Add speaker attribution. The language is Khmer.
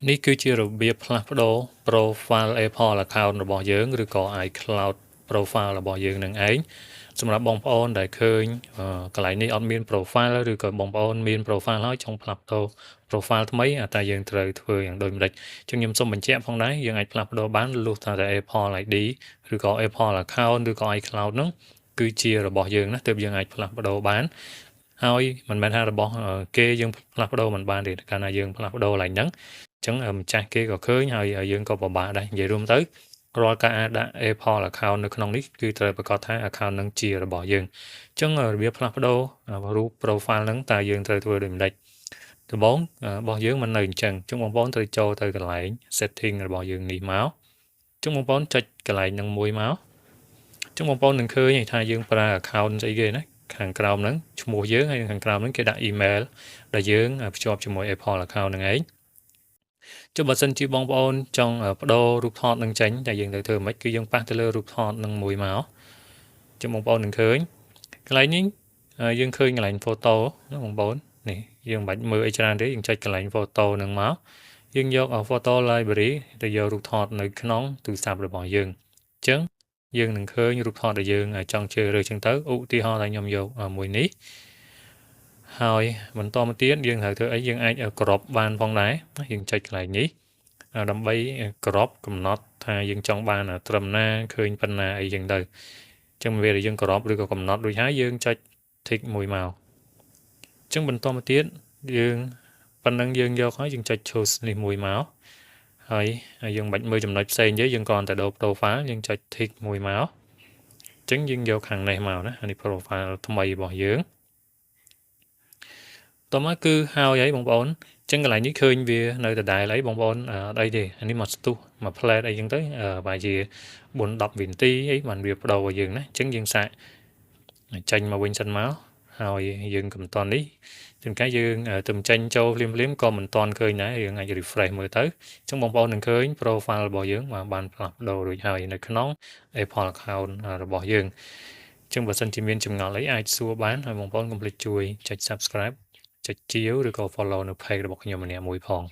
Speaker 1: នេះគឺជារបៀបផ្លាស់ប្ដូរ profile Apple account របស់យើងឬក៏ iCloud profile របស់យើងនឹងឯងសម្រាប់បងប្អូនដែលឃើញកន្លែងនេះអត់មាន profile ឬក៏បងប្អូនមាន profile ហើយចង់ផ្លាស់ប្ដូរ profile ថ្មីតែយើងត្រូវធ្វើយ៉ាងដូចម្ដេចចឹងខ្ញុំសូមបញ្ជាក់ផងដែរយើងអាចផ្លាស់ប្ដូរបានលុះថាតែ Apple ID ឬក៏ Apple account ឬក៏ iCloud ហ្នឹងគឺជារបស់យើងណាទើបយើងអាចផ្លាស់ប្ដូរបានហើយមិនមែនថារបស់គេយើងផ្លាស់ប្ដូរមិនបានទេកាលណាយើងផ្លាស់ប្ដូរឡើងហ្នឹងចឹងម្ចាស់គេក៏ឃើញហើយយើងក៏ពិបាកដែរនិយាយរួមទៅរាល់ការអាចដាក់ Apple account នៅក្នុងនេះគឺត្រូវប្រកាសថា account នឹងជារបស់យើងអញ្ចឹងរបៀបផ្លាស់ប្ដូររូប profile ហ្នឹងតើយើងត្រូវធ្វើដូចម្ដេចដំបូងរបស់យើងមិននៅអញ្ចឹងចឹងបងប្អូនត្រូវចូលទៅកន្លែង setting របស់យើងនេះមកចឹងបងប្អូនចុចកន្លែងហ្នឹងមួយមកចឹងបងប្អូននឹងឃើញថាយើងប្រើ account ស្អីគេណាខាងក្រោមហ្នឹងឈ្មោះយើងហើយខាងក្រោមហ្នឹងគេដាក់ email ដែលយើងភ្ជាប់ជាមួយ Apple account ហ្នឹងឯងចុះបើសិនជាបងប្អូនចង់បដូររូបថតនឹងចេញតែយើងត្រូវធ្វើម៉េចគឺយើងប៉ះទៅលើរូបថតនឹងមួយមកចឹងបងប្អូននឹងឃើញកន្លែងនេះយើងឃើញកន្លែង photo ណាបងប្អូននេះយើងមិនបាច់មើលអីច្រើនទេយើងចុចកន្លែង photo នឹងមកយើងយក photo library ទៅយករូបថតនៅក្នុងទូរស័ព្ទរបស់យើងអញ្ចឹងយើងនឹងឃើញរូបថតដែលយើងចង់ជ្រើសរើសចឹងទៅឧទាហរណ៍ថាខ្ញុំយកមួយនេះហើយបន្តមកទៀតយើងត្រូវធ្វើអីយើងអាចក្របបានផងដែរយើងចុចកន្លែងនេះដើម្បីក្របកំណត់ថាយើងចង់បានត្រឹមណាឃើញប៉ុណ្ណាអីចឹងទៅចឹងពេលដែលយើងក្របឬក៏កំណត់រួចហើយយើងចុច tick មួយមកចឹងបន្តមកទៀតយើងប៉ុណ្ណឹងយើងយកហើយយើងចុច choose នេះមួយមកហើយយើងមិនបាច់មើលចំណុចផ្សេងទេយើងគ្រាន់តែដូរ profile យើងចុច tick មួយមកចឹងយើងយកខាងនេះមកណានេះ profile ថ្មីរបស់យើងតោះមកគឺហើយបងប្អូនចឹងកន្លែងនេះឃើញវានៅដដែលអីបងប្អូនអីទេអានេះមកស្ទុះមក plate អីចឹងទៅប្រហែលជា4 10វិនាទីអីបានវាបដូរឲ្យយើងណាចឹងយើងសាកចេញមកវិញសិនមកហើយយើងកំតននេះជួនកាលយើងទៅចេញចូលភ្លាមក៏មិនតន់ឃើញដែរយើងអាច refresh មើលទៅចឹងបងប្អូននឹងឃើញ profile របស់យើងបានផ្លាស់ប្ដូររួចហើយនៅក្នុង Apple account របស់យើងចឹងបើសិនជាមានចម្ងល់អីអាចសួរបានហើយបងប្អូនកុំភ្លេចជួយចុច subscribe ចុចជាវឬក៏ follow នៅ page របស់ខ្ញុំម្នាក់មួយផង